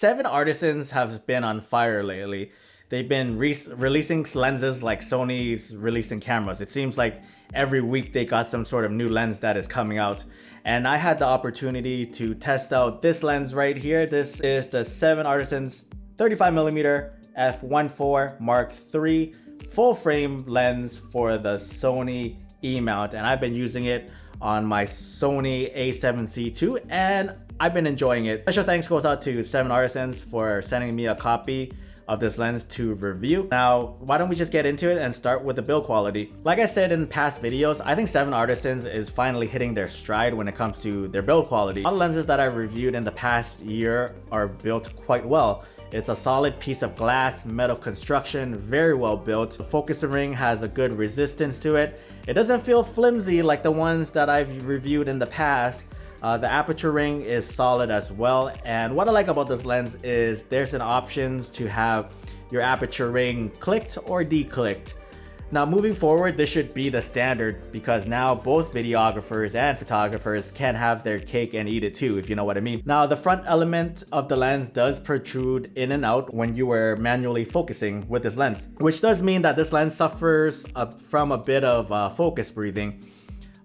7artisans have been on fire lately. They've been releasing lenses like Sony's releasing cameras. It seems like every week they got some sort of new lens that is coming out. And I had the opportunity to test out this lens right here. This is the 7artisans 35mm F1.4 Mark III full frame lens for the Sony E-mount. And I've been using it on my Sony A7cii II, and I've been enjoying it. Special thanks goes out to 7artisans for sending me a copy of this lens to review. Now, why don't we just get into it and start with the build quality. Like I said in past videos, I think 7artisans is finally hitting their stride when it comes to their build quality. All lenses that I've reviewed in the past year are built quite well. It's a solid piece of glass, metal construction, very well built. The focusing ring has a good resistance to it. It doesn't feel flimsy like the ones that I've reviewed in the past. The aperture ring is solid as well. And what I like about this lens is there's an options to have your aperture ring clicked or declicked. Now moving forward, this should be the standard because now both videographers and photographers can have their cake and eat it too, if you know what I mean. Now the front element of the lens does protrude in and out when you are manually focusing with this lens, which does mean that this lens suffers from a bit of focus breathing.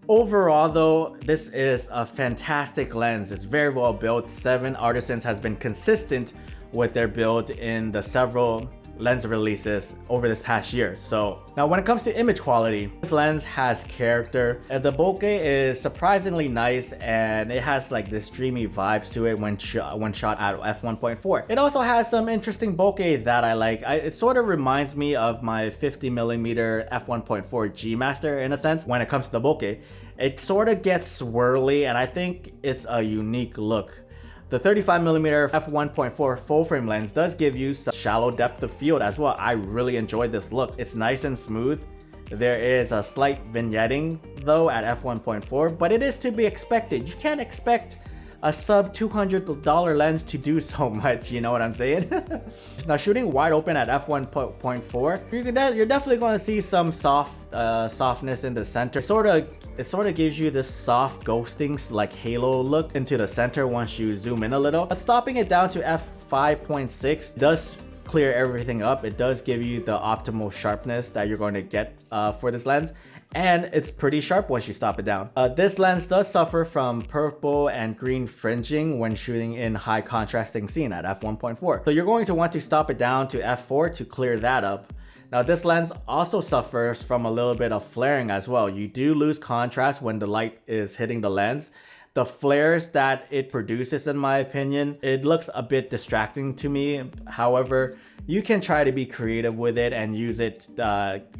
Overall though, this is a fantastic lens. It's very well built. 7artisans has been consistent with their build in the several lens releases over this past year. So now when it comes to image quality, this lens has character. The bokeh is surprisingly nice, and it has like this dreamy vibes to it when shot at f1.4. It also has some interesting bokeh that I like. It sort of reminds me of my 50mm f1.4 G Master in a sense when it comes to the bokeh. It sort of gets swirly, and I think it's a unique look. The 35mm f1.4 full frame lens does give you some shallow depth of field as well. I really enjoyed this look. It's nice and smooth. There is a slight vignetting though at f1.4, but it is to be expected. You can't expect a sub $200 lens to do so much, you know what I'm saying? Now shooting wide open at f1.4, you're definitely going to see some softness in the center. It sort of gives you this soft ghosting like halo look into the center once you zoom in a little. But stopping it down to f5.6 does clear everything up. It does give you the optimal sharpness that you're going to get for this lens. And it's pretty sharp once you stop it down. This lens does suffer from purple and green fringing when shooting in high contrasting scene at f1.4. So you're going to want to stop it down to f4 to clear that up. Now this lens also suffers from a little bit of flaring as well. You do lose contrast when the light is hitting the lens. The flares that it produces, in my opinion, it looks a bit distracting to me. However, you can try to be creative with it and use it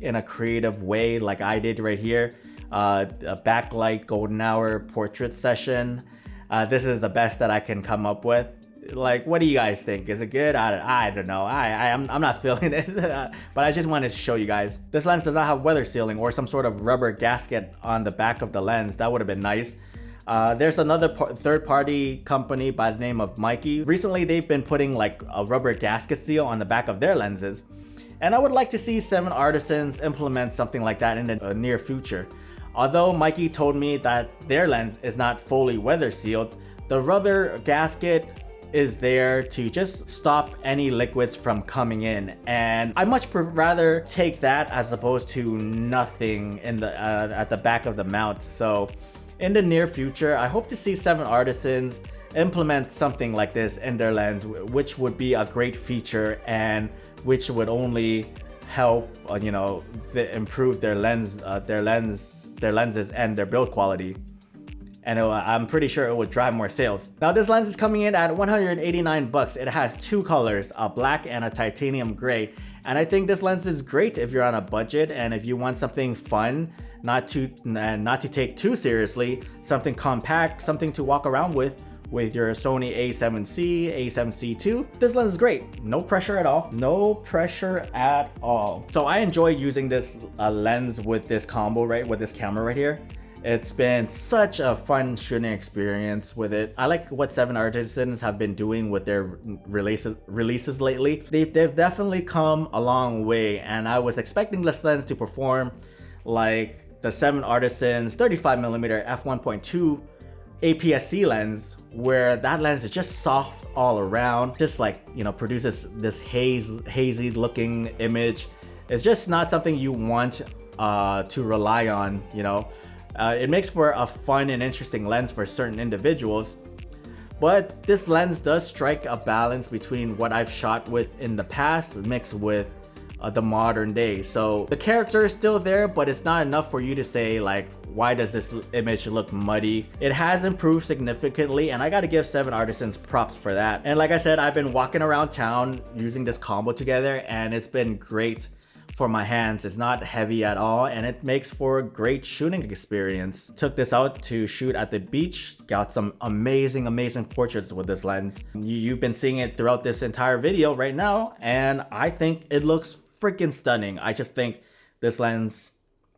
in a creative way like I did right here. A backlight golden hour portrait session. This is the best that I can come up with. Like, what do you guys think? Is it good? I don't know. I'm not feeling it, but I just wanted to show you guys. This lens does not have weather sealing or some sort of rubber gasket on the back of the lens. That would have been nice. There's another third-party company by the name of Mikey. Recently, they've been putting like a rubber gasket seal on the back of their lenses. And I would like to see 7artisans implement something like that in the near future. Although Mikey told me that their lens is not fully weather sealed, the rubber gasket is there to just stop any liquids from coming in, and I much rather take that as opposed to nothing in the at the back of the mount. So in the near future, I hope to see 7artisans implement something like this in their lens, which would be a great feature and which would only help improve their lenses and their build quality. And I'm pretty sure it would drive more sales. Now this lens is coming in at 189 bucks. It has two colors, a black and a titanium gray. And I think this lens is great if you're on a budget and if you want something fun, not to take too seriously, something compact, something to walk around with your Sony A7cii, A7cii II. This lens is great. No pressure at all. No pressure at all. So I enjoy using this lens with this combo, right, with this camera right here. It's been such a fun shooting experience with it. I like what 7artisans have been doing with their releases lately. They've definitely come a long way, and I was expecting this lens to perform like the 7artisans 35mm f1.2 APS-C lens, where that lens is just soft all around, just like, you know, produces this hazy looking image. It's just not something you want to rely on, you know. It makes for a fun and interesting lens for certain individuals, but this lens does strike a balance between what I've shot with in the past mixed with the modern day. So the character is still there, but it's not enough for you to say like, why does this image look muddy? It has improved significantly, and I gotta give 7artisans props for that. And like I said, I've been walking around town using this combo together, and it's been great for my hands. It's not heavy at all, and it makes for a great shooting experience. Took this out to shoot at the beach, got some amazing portraits with this lens. You've been seeing it throughout this entire video right now, and I think it looks freaking stunning. I just think this lens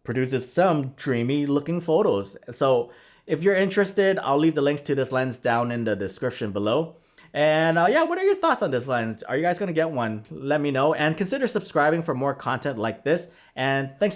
produces some dreamy looking photos. So if you're interested, I'll leave the links to this lens down in the description below. And yeah, what are your thoughts on this lens? Are you guys gonna get one? Let me know, and consider subscribing for more content like this. And thanks so